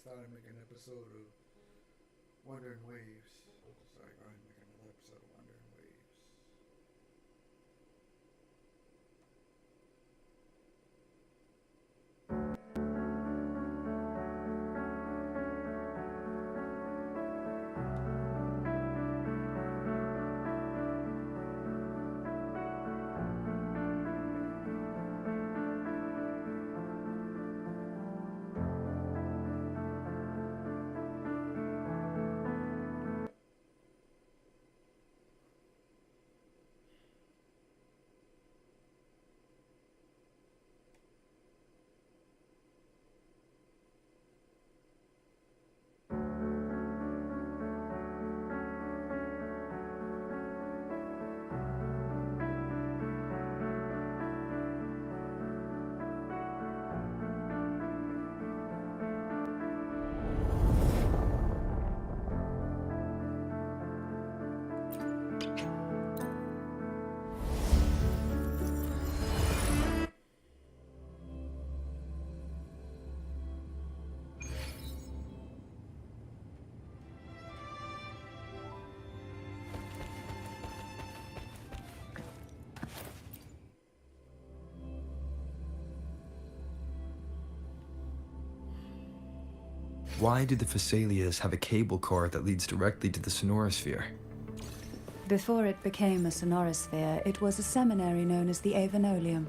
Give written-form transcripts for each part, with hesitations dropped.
thought I'd make an episode of Wuthering Waves. So I go ahead and make another episode of Wuthering Waves. Why do the Phasalias have a cable car that leads directly to the sonorosphere? Before it became a sonorosphere, it was a seminary known as the Avenolium.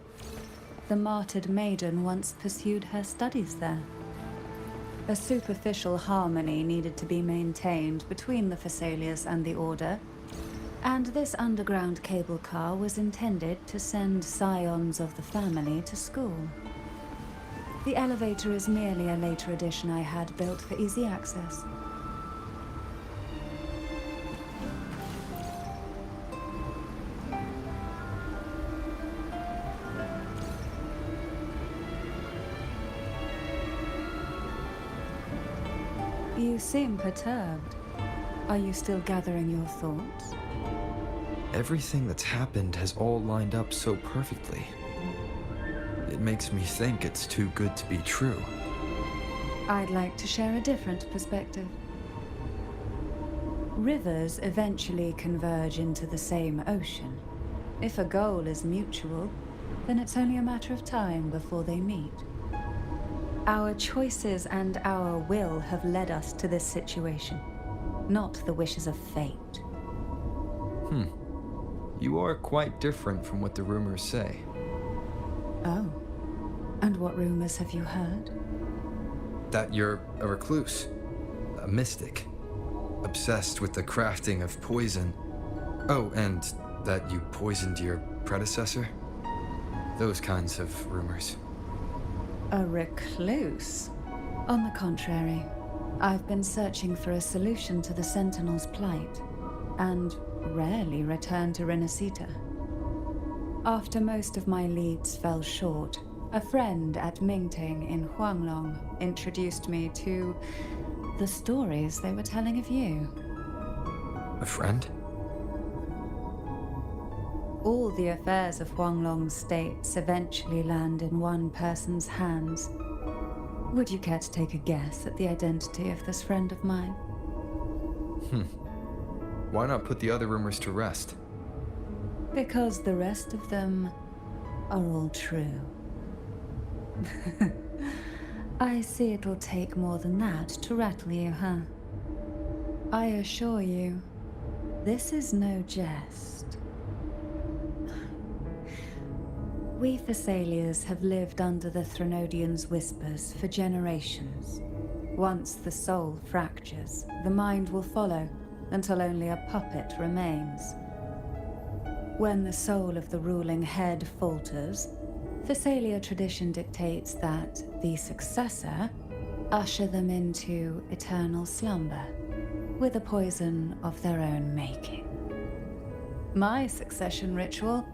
The martyred maiden once pursued her studies there. A superficial harmony needed to be maintained between the Phasalias and the Order, and this underground cable car was intended to send scions of the family to school. The elevator is merely a later addition I had built for easy access. You seem perturbed. Are you still gathering your thoughts? Everything that's happened has all lined up so perfectly. It makes me think it's too good to be true. I'd like to share a different perspective. Rivers eventually converge into the same ocean. If a goal is mutual, then it's only a matter of time before they meet. Our choices and our will have led us to this situation, not the wishes of fate. You are quite different from what the rumors say. Oh. And what rumors have you heard? That you're a recluse, a mystic, obsessed with the crafting of poison. Oh, and that you poisoned your predecessor? Those kinds of rumors. A recluse? On the contrary, I've been searching for a solution to the Sentinel's plight, and rarely return to Renacita. After most of my leads fell short, a friend at Mingting in Huanglong introduced me to the stories they were telling of you. A friend? All the affairs of Huanglong states eventually land in one person's hands. Would you care to take a guess at the identity of this friend of mine? Why not put the other rumors to rest? Because the rest of them are all true. I see it'll take more than that to rattle you, huh? I assure you, this is no jest. We Phasalias have lived under the Threnodians' whispers for generations. Once the soul fractures, the mind will follow, until only a puppet remains. When the soul of the ruling head falters, Phasalia tradition dictates that the successor usher them into eternal slumber, with a poison of their own making. My succession ritual?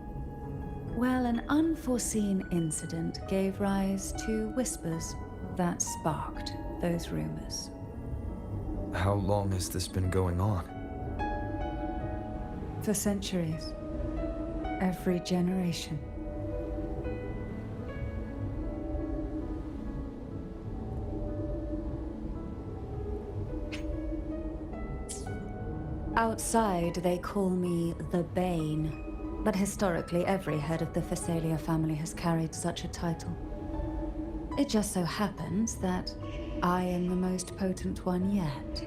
Well, an unforeseen incident gave rise to whispers that sparked those rumors. How long has this been going on? For centuries. Every generation. Outside, they call me the Bane, but historically every head of the Phasalia family has carried such a title. It just so happens that I am the most potent one yet.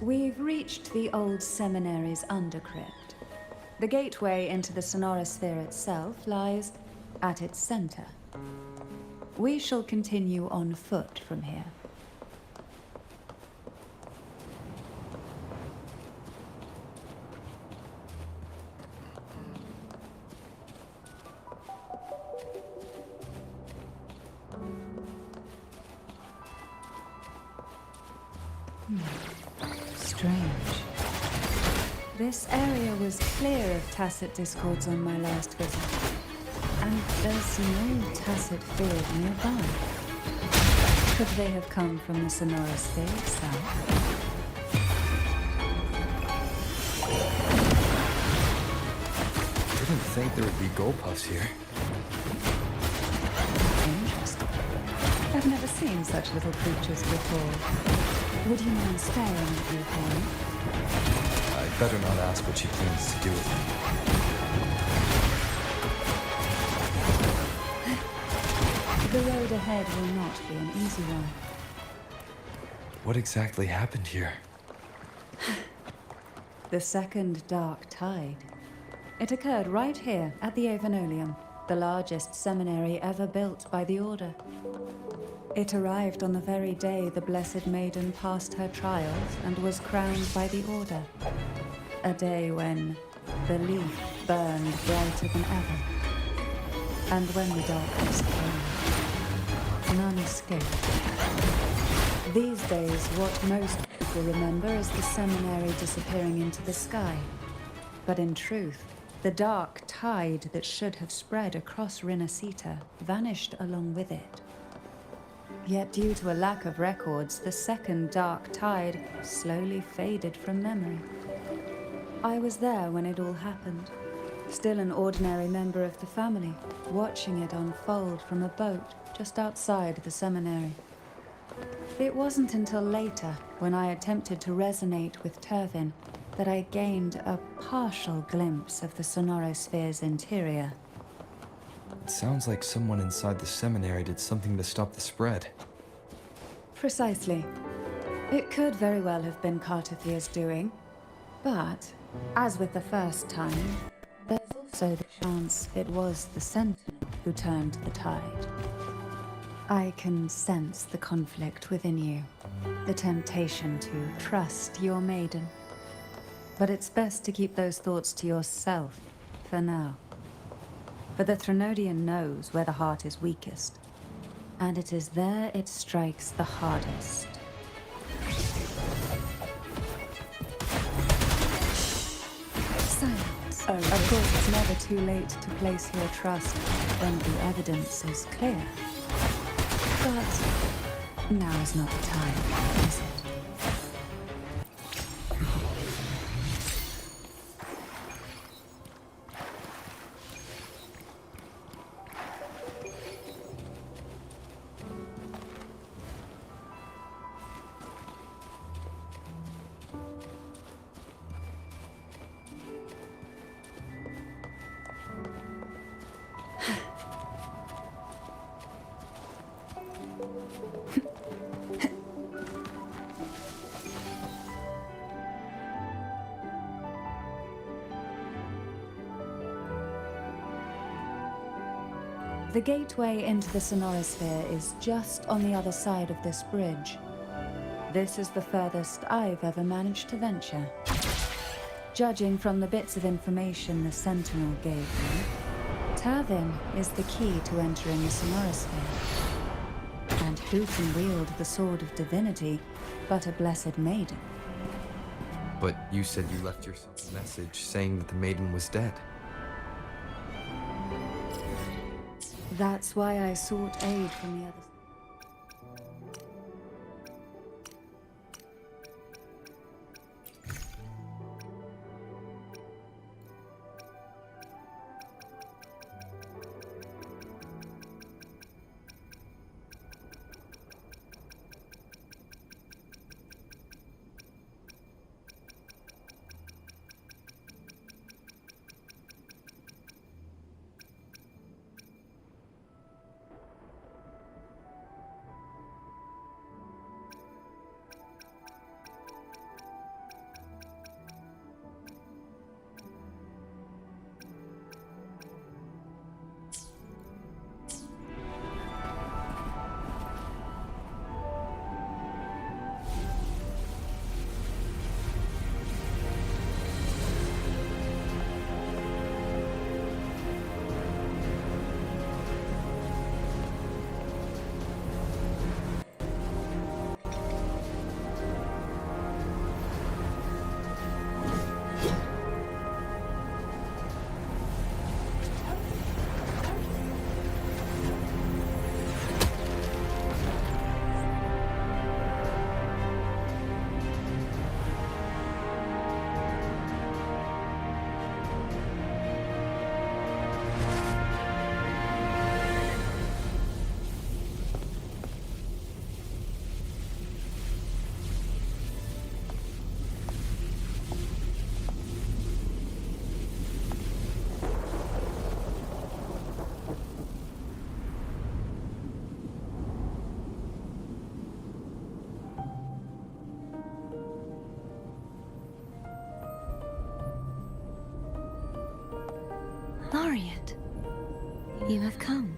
We've reached the old seminary's undercrypt. The gateway into the sonorosphere itself lies at its center. We shall continue on foot from here. Strange. This area was clear of tacit discords on my last visit. And there's no tacit field nearby. Could they have come from the sonorosphere itself? Didn't think there would be goldpuffs here. Interesting. I've never seen such little creatures before. Would you mind staring at me, Harry? I'd better not ask what she plans to do with me. The road ahead will not be an easy one. What exactly happened here? The second dark tide. It occurred right here at the Avenolium, the largest seminary ever built by the Order. It arrived on the very day the Blessed Maiden passed her trials and was crowned by the Order. A day when the leaf burned brighter than ever. And when the darkness came, none escaped. These days, what most people remember is the seminary disappearing into the sky. But in truth, the dark tide that should have spread across Rinascita vanished along with it. Yet due to a lack of records, the second dark tide slowly faded from memory. I was there when it all happened, still an ordinary member of the family, watching it unfold from a boat just outside the seminary. It wasn't until later, when I attempted to resonate with Turvin, that I gained a partial glimpse of the sonorosphere's interior. It sounds like someone inside the seminary did something to stop the spread. Precisely. It could very well have been Cartothia's doing, but, as with the first time, there's also the chance it was the Sentinel who turned the tide. I can sense the conflict within you, the temptation to trust your maiden. But it's best to keep those thoughts to yourself, for now. For the Threnodian knows where the heart is weakest, and it is there it strikes the hardest. Silence. Oh, of course, it's never too late to place your trust when the evidence is clear. But now is not the time, is it? The gateway into the sonorosphere is just on the other side of this bridge. This is the furthest I've ever managed to venture. Judging from the bits of information the Sentinel gave me, Turvin is the key to entering the sonorosphere. And who can wield the Sword of Divinity but a Blessed Maiden? But you said you left your message saying that the maiden was dead. That's why I sought aid from the others. Laureate, you have come.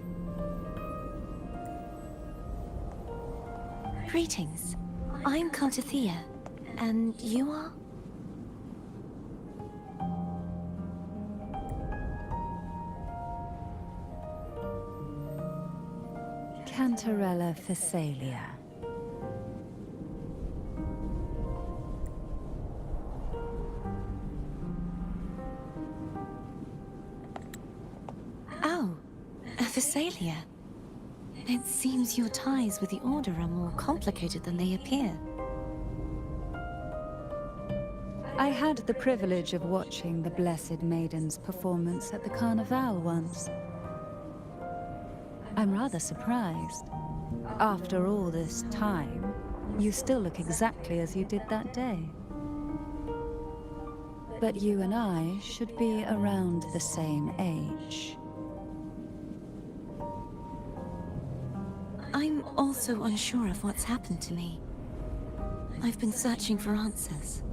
Greetings. I'm Thea, and you are? Cantarella Phasalia. Oh, a Phasalia. It seems your ties with the Order are more complicated than they appear. I had the privilege of watching the Blessed Maiden's performance at the Carnival once. I'm rather surprised. After all this time, you still look exactly as you did that day. But you and I should be around the same age. I'm also unsure of what's happened to me. I've been searching for answers.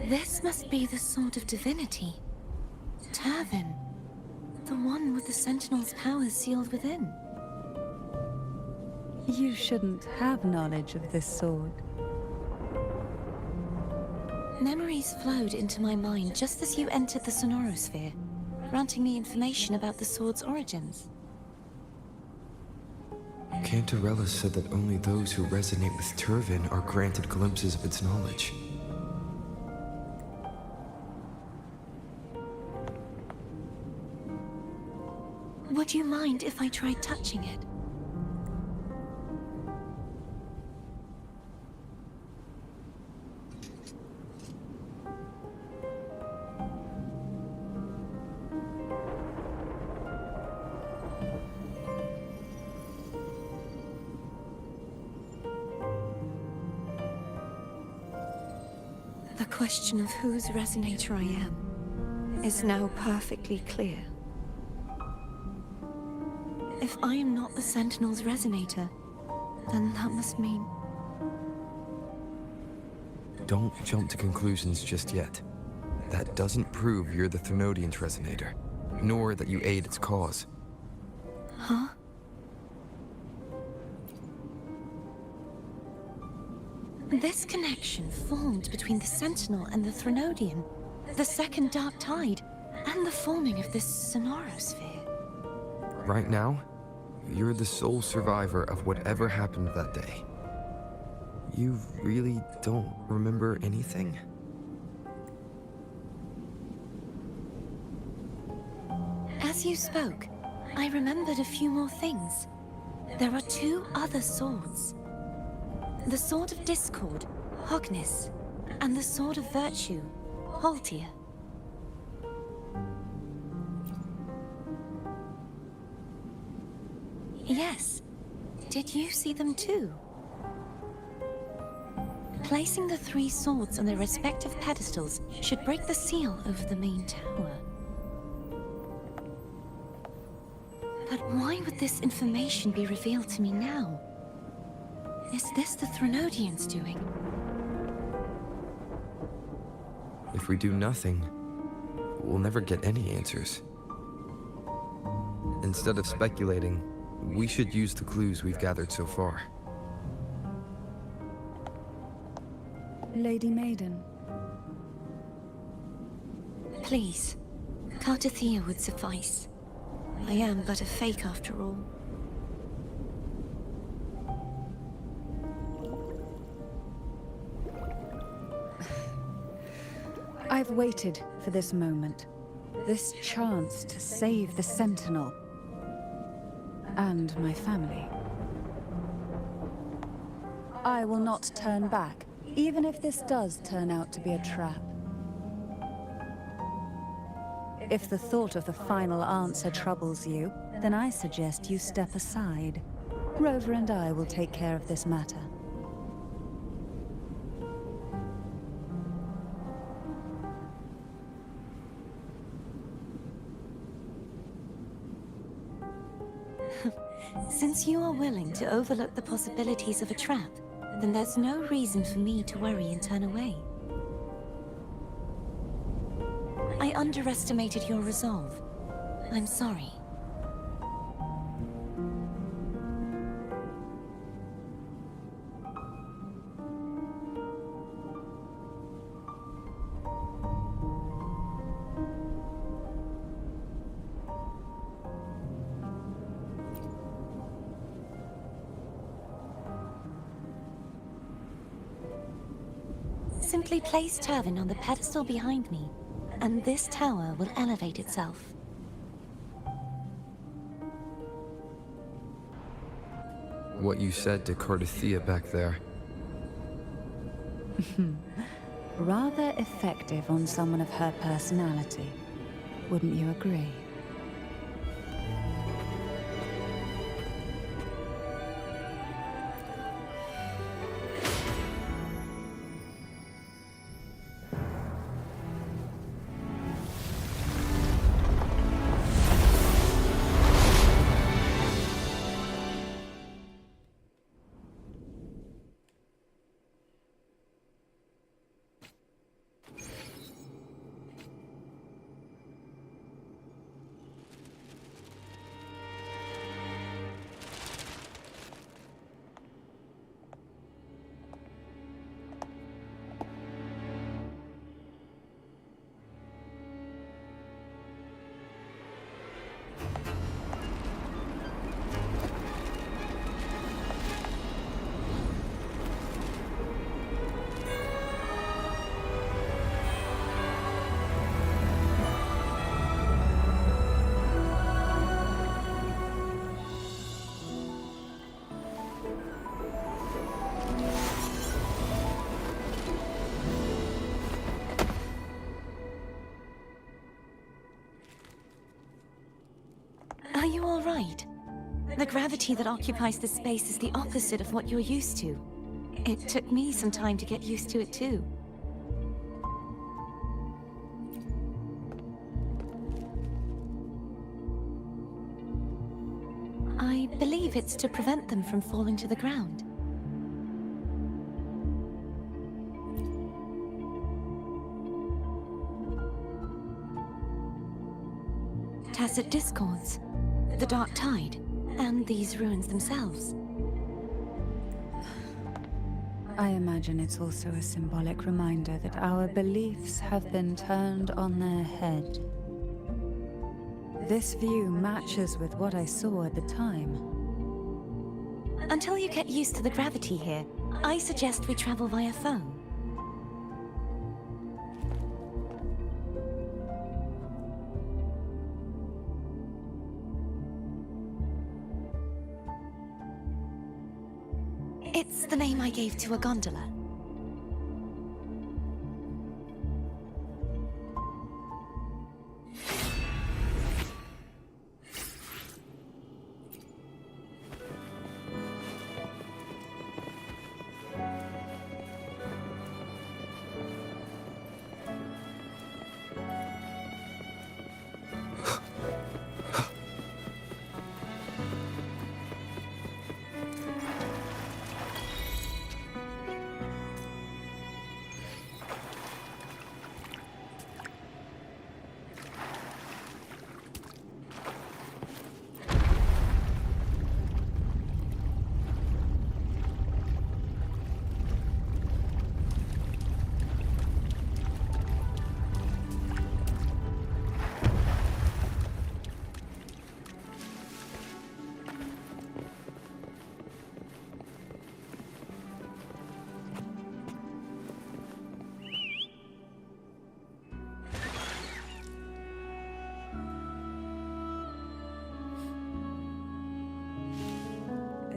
This must be the sword of divinity. Turvin. The one with the Sentinel's powers sealed within. You shouldn't have knowledge of this sword. Memories flowed into my mind just as you entered the Sonorosphere, granting me information about the sword's origins. Cantarella said that only those who resonate with Turvin are granted glimpses of its knowledge. Would you mind if I tried touching it? The question of whose resonator I am is now perfectly clear. If I am not the Sentinel's resonator, then that must mean... Don't jump to conclusions just yet. That doesn't prove you're the Threnodian's resonator, nor that you aid its cause. Huh? This connection formed between the Sentinel and the Threnodian, the second Dark Tide, and the forming of this Sonorosphere. Right now, you're the sole survivor of whatever happened that day. You really don't remember anything? As you spoke, I remembered a few more things. There are two other swords. The Sword of Discord, Hognis, and the Sword of Virtue, Haltia. Yes. Did you see them too? Placing the three swords on their respective pedestals should break the seal over the main tower. But why would this information be revealed to me now? Is this the Threnodians' doing? If we do nothing, we'll never get any answers. Instead of speculating, we should use the clues we've gathered so far. Lady Maiden. Please, Thea would suffice. I am but a fake after all. I've waited for this moment. This chance to save the Sentinel. And my family. I will not turn back, even if this does turn out to be a trap. If the thought of the final answer troubles you, then I suggest you step aside. Rover and I will take care of this matter. Since you are willing to overlook the possibilities of a trap, then there's no reason for me to worry and turn away. I underestimated your resolve. I'm sorry. Simply place Turvin on the pedestal behind me, and this tower will elevate itself. What you said to Cordothea back there. Rather effective on someone of her personality. Wouldn't you agree? Are you all right? The gravity that occupies this space is the opposite of what you're used to. It took me some time to get used to it too. I believe it's to prevent them from falling to the ground. Tacit discords, the dark tide, and these ruins themselves. I imagine it's also a symbolic reminder that our beliefs have been turned on their head. This view matches with what I saw at the time. Until you get used to the gravity here, I suggest we travel via phone. It's the name I gave to a gondola.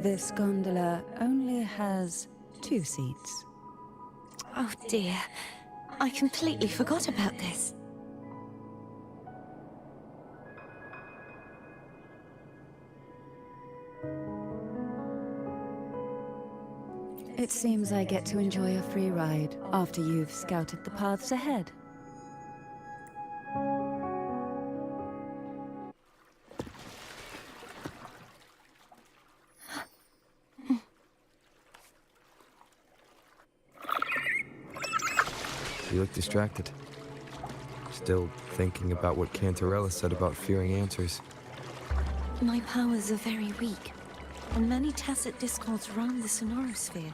This gondola only has 2 seats. Oh dear, I completely forgot about this. It seems I get to enjoy a free ride after you've scouted the paths ahead. You look distracted. still thinking about what Cantarella said about fearing answers. My powers are very weak, and many tacit discords roam the sonorosphere.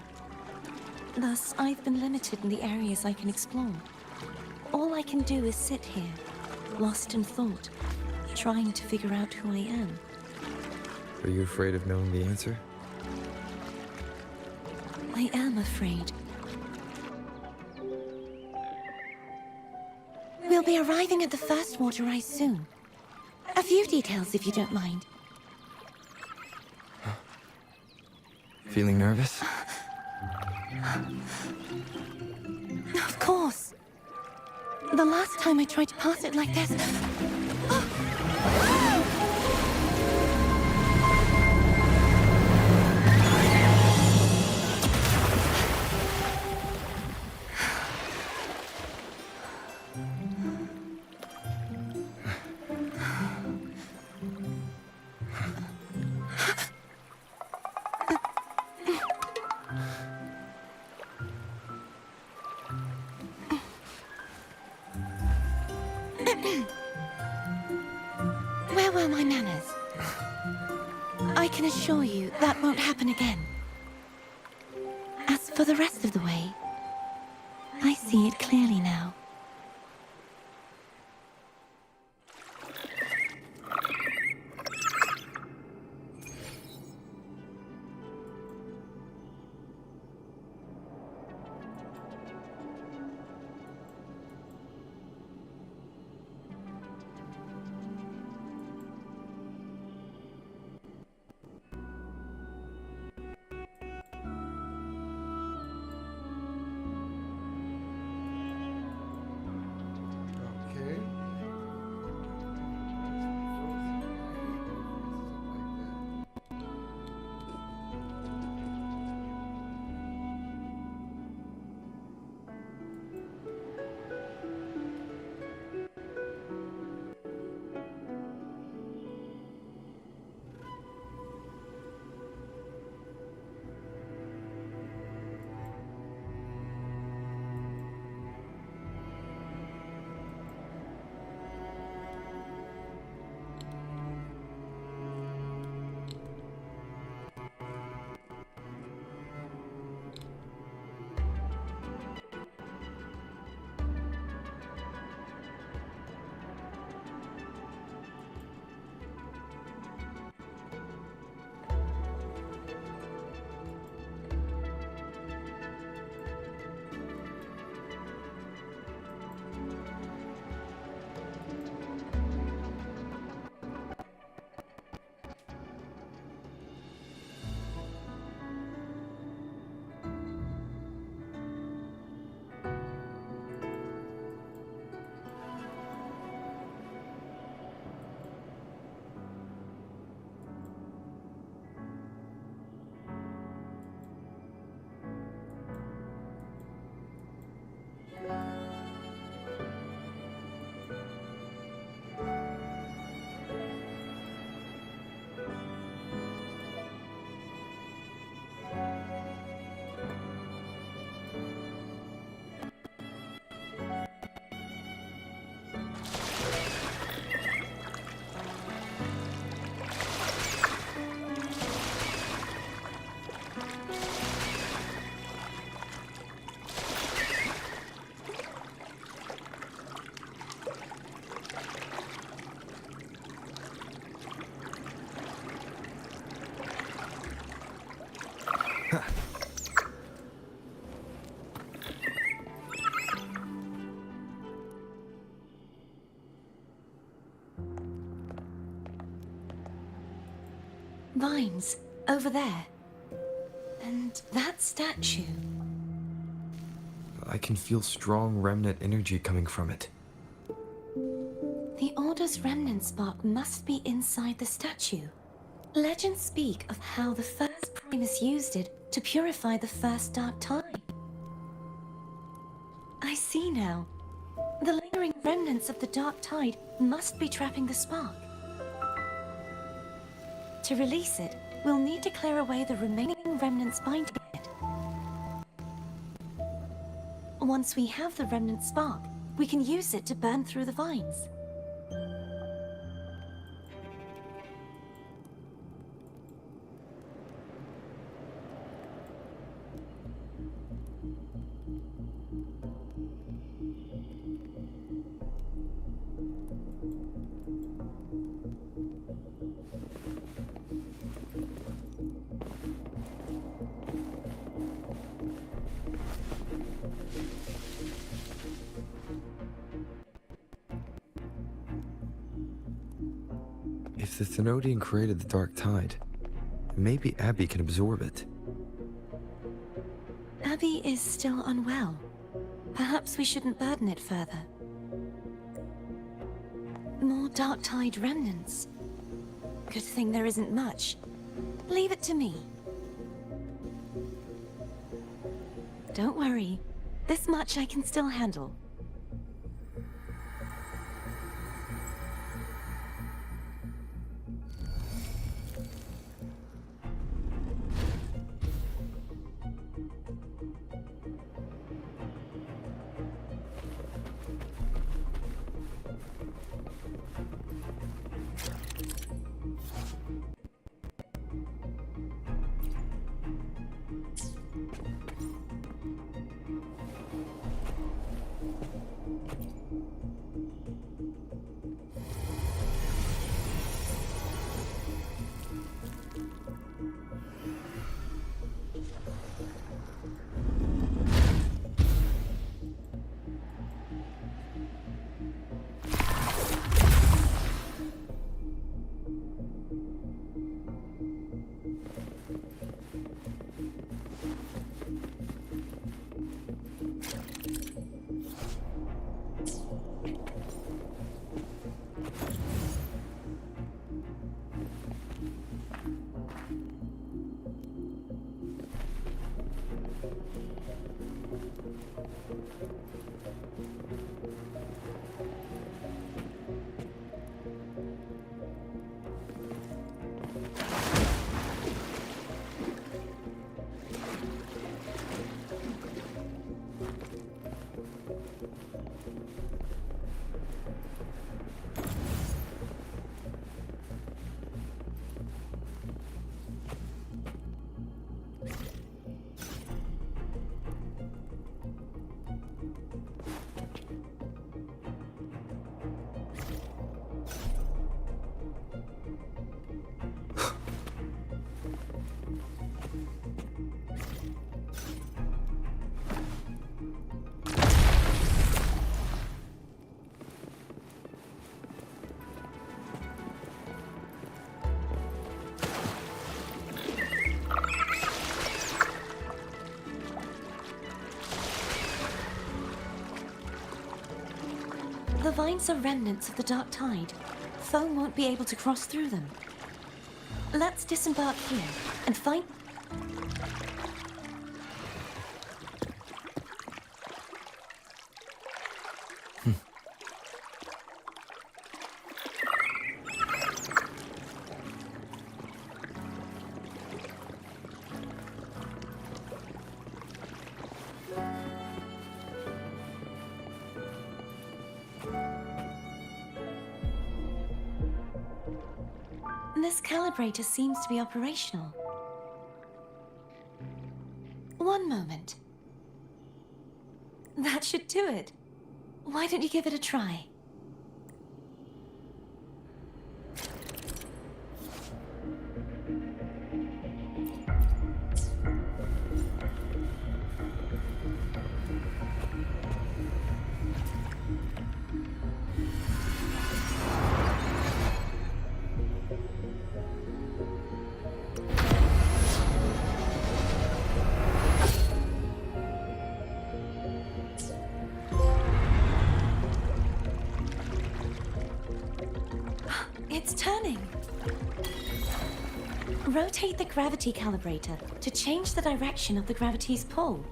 Thus, I've been limited in the areas I can explore. All I can do is sit here, lost in thought, trying to figure out who I am. Are you afraid of knowing the answer? I am afraid. We'll be arriving at the first water rise soon. A few details, if you don't mind. Feeling nervous? Of course. The last time I tried to pass it like this... Where were my manners? I can assure you that won't happen again. As for the rest of the way, I see it clearly now. Okay. Vines, over there. And that statue. I can feel strong remnant energy coming from it. The Order's remnant spark must be inside the statue. Legends speak of how the first Primus used it to purify the first Dark Tide. I see now. The lingering remnants of the Dark Tide must be trapping the spark. To release it, we'll need to clear away the remaining remnants binding it. Once we have the remnant spark, We can use it to burn through the vines. If the Thenodian created the Dark Tide, maybe Abby can absorb it. Abby is still unwell. Perhaps we shouldn't burden it further. More Dark Tide remnants. Good thing there isn't much. Leave it to me. Don't worry. This much I can still handle. The vines are remnants of the Dark Tide. Foe won't be able to cross through them. Let's disembark here and find... This calibrator seems to be operational. One moment. That should do it. Why don't you give it a try? It's turning. Rotate the gravity calibrator to change the direction of the gravity's pull.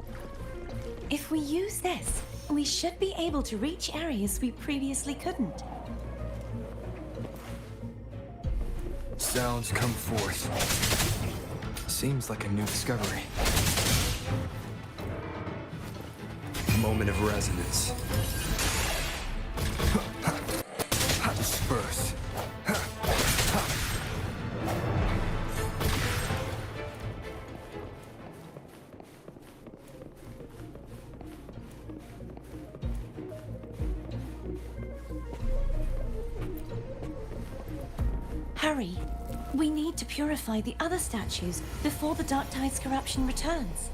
If we use this, we should be able to reach areas we previously couldn't. Sounds come forth. Seems like a new discovery. Moment of resonance. Disperse. Hurry! We need to purify the other statues before the Dark Tide's corruption returns.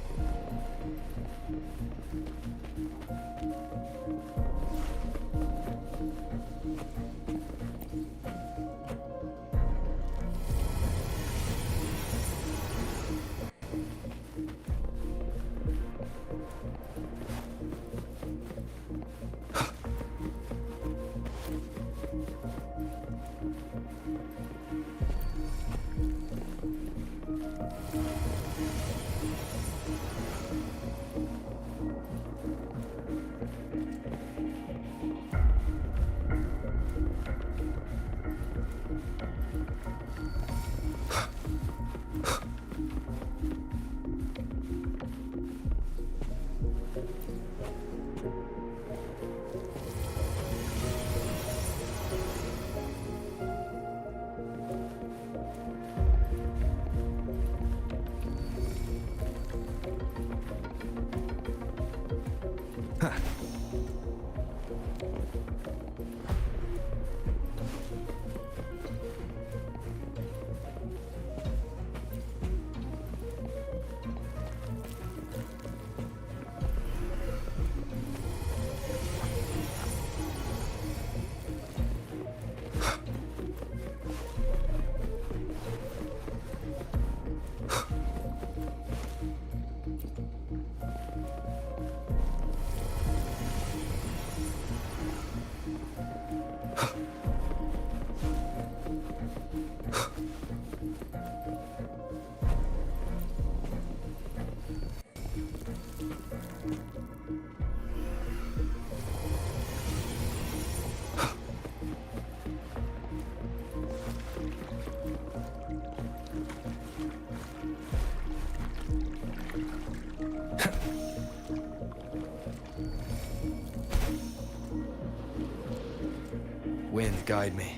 Wind, guide me.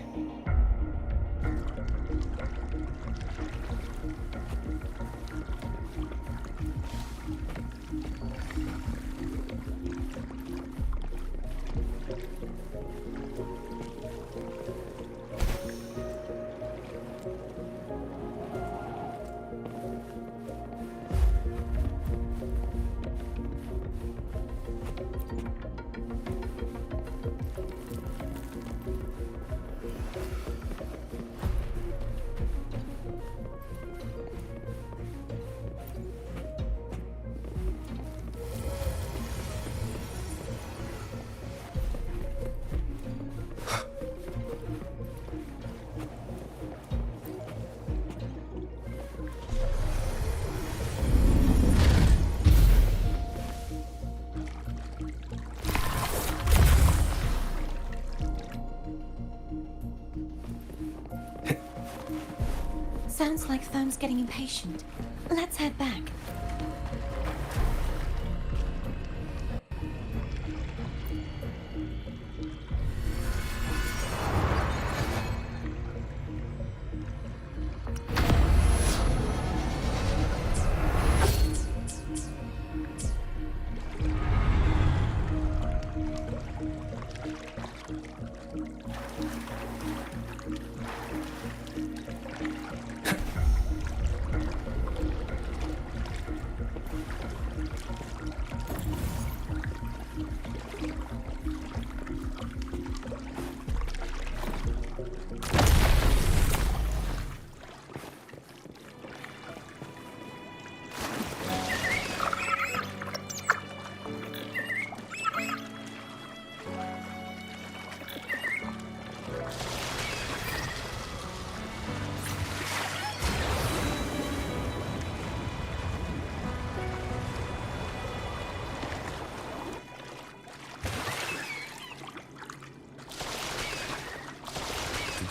Sounds like Foam's getting impatient. Let's head back.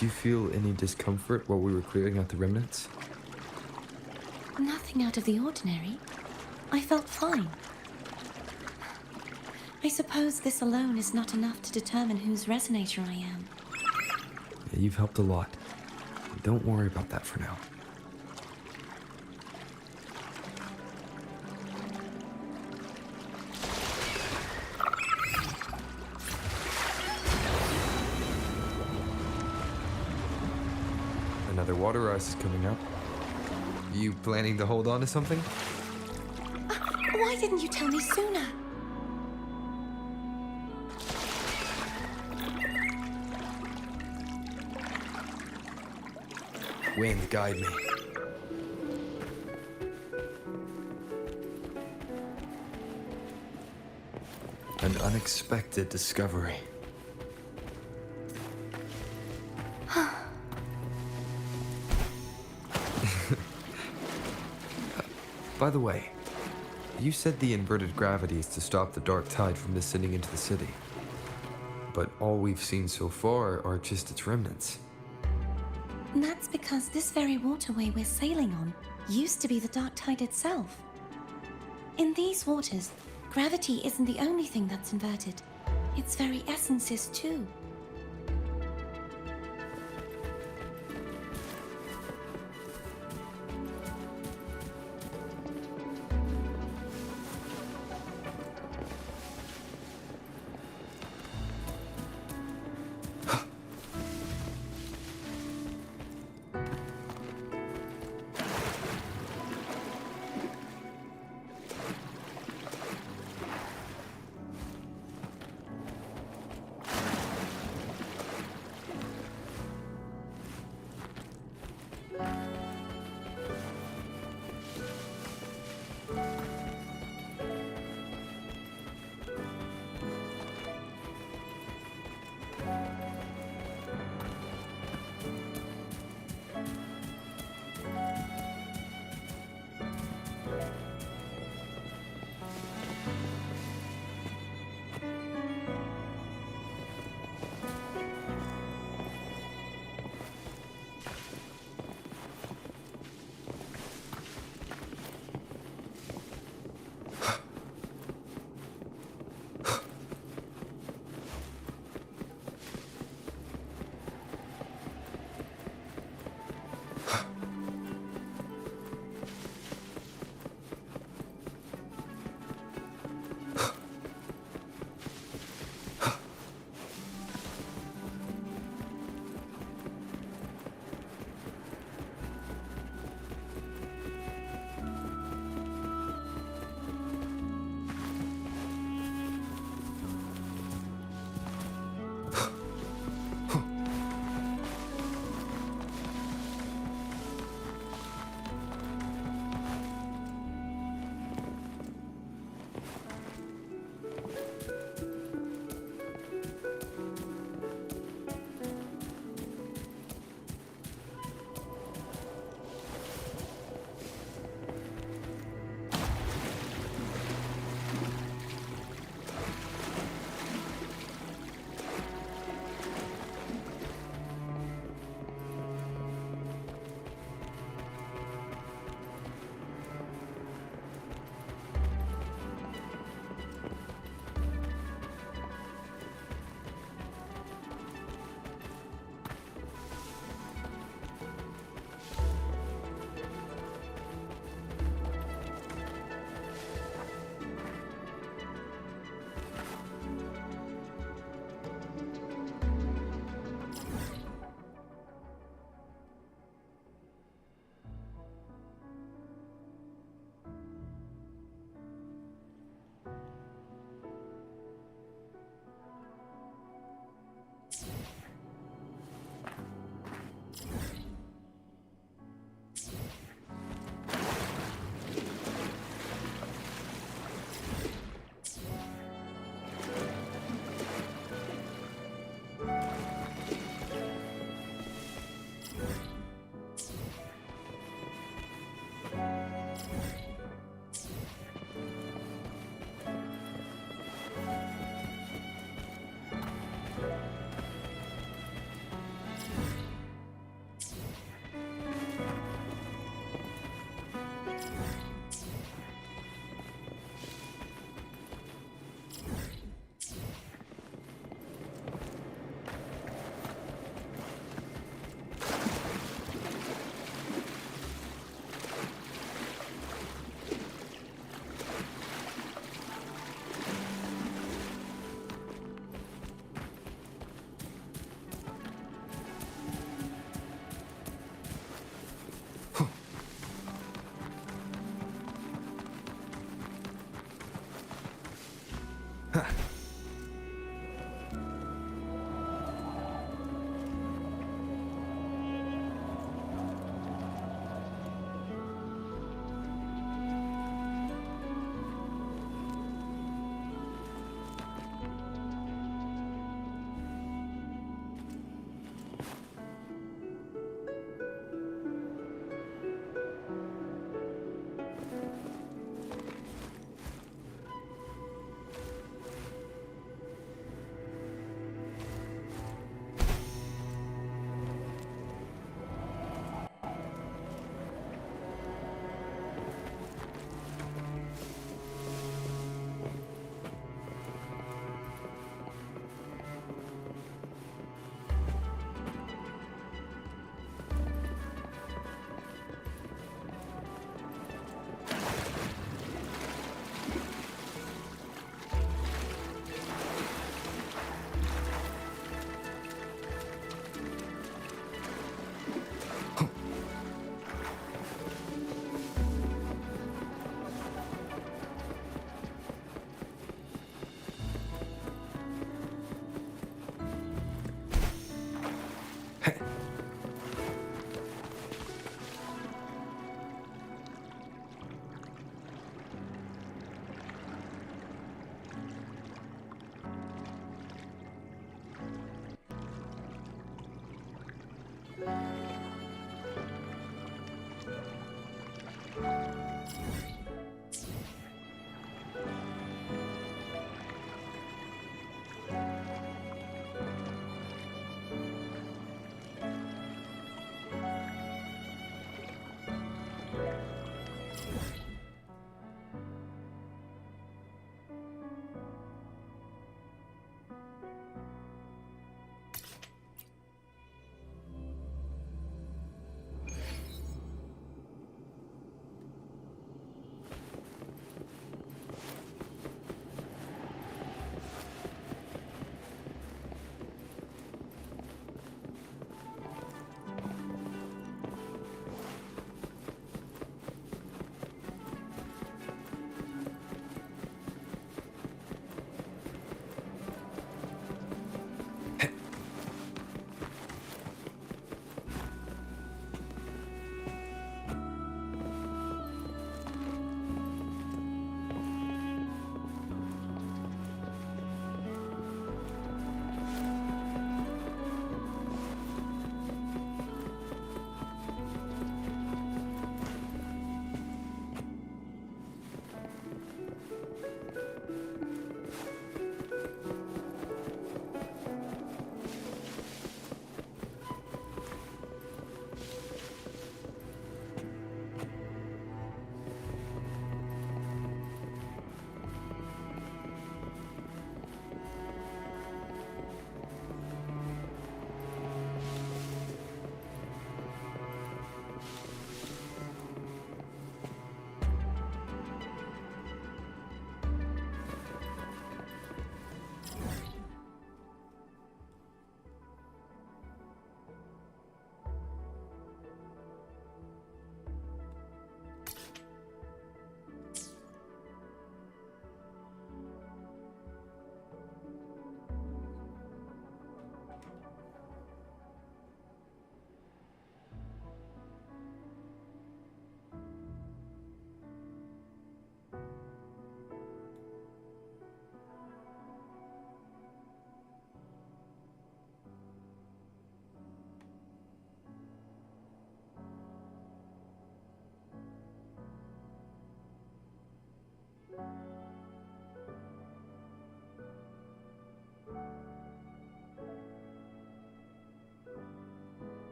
Did you feel any discomfort while we were clearing out the remnants? Nothing out of the ordinary. I felt fine. I suppose this alone is not enough to determine whose resonator I am. Yeah, you've helped a lot. Don't worry about that for now. Another water rise is coming up. You planning to hold on to something? Why didn't you tell me sooner? Wind, guide me. An unexpected discovery. By the way, you said the inverted gravity is to stop the dark tide from descending into the city. But all we've seen so far are just its remnants. And that's because this very waterway we're sailing on used to be the dark tide itself. In these waters, gravity isn't the only thing that's inverted. Its very essence is too.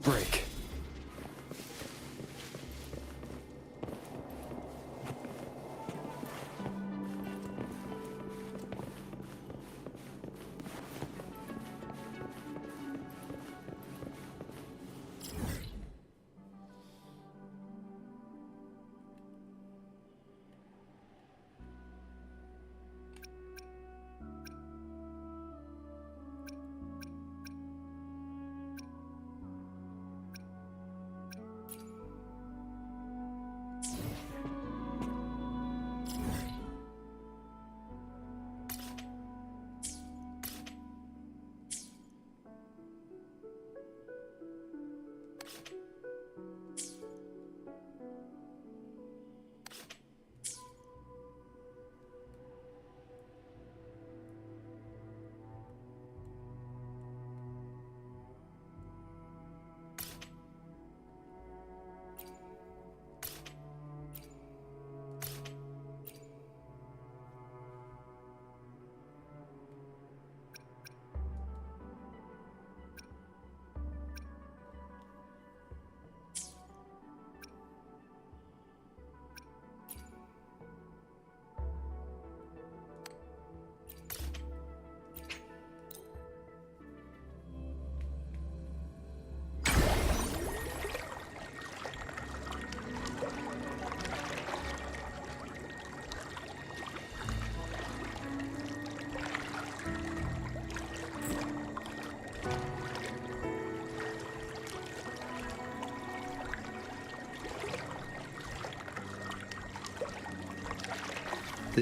Break.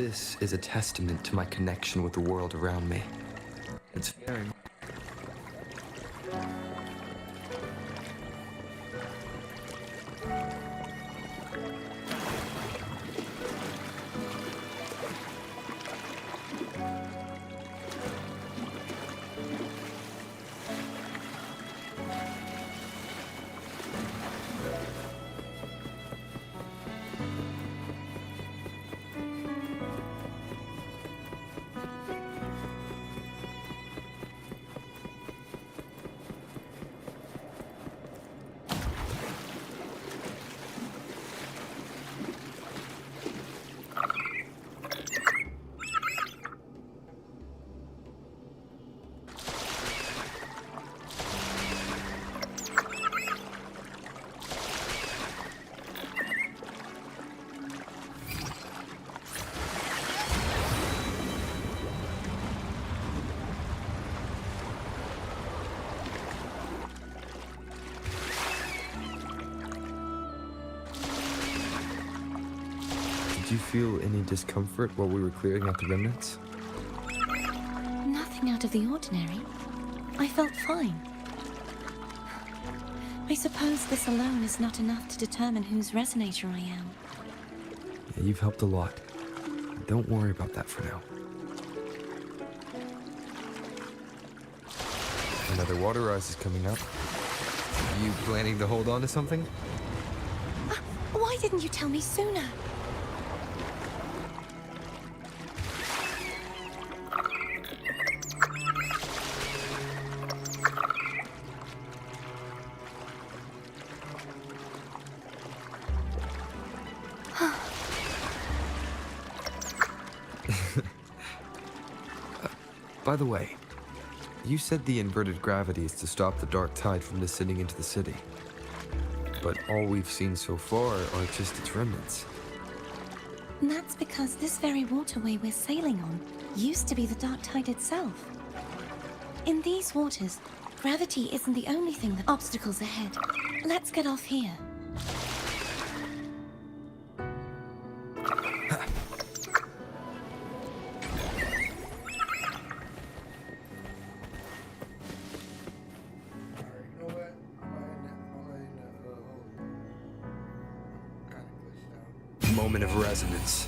This is a testament to my connection with the world around me. It's very... Did you feel any discomfort while we were clearing out the remnants? Nothing out of the ordinary. I felt fine. I suppose this alone is not enough to determine whose resonator I am. Yeah, you've helped a lot. Don't worry about that for now. Another water rise is coming up. You planning to hold on to something? Why didn't you tell me sooner? By the way, you said the inverted gravity is to stop the dark tide from descending into the city. But all we've seen so far are just its remnants. And that's because this very waterway we're sailing on used to be the dark tide itself. In these waters, gravity isn't the only thing that obstacles ahead. Let's get off here. Moment of resonance.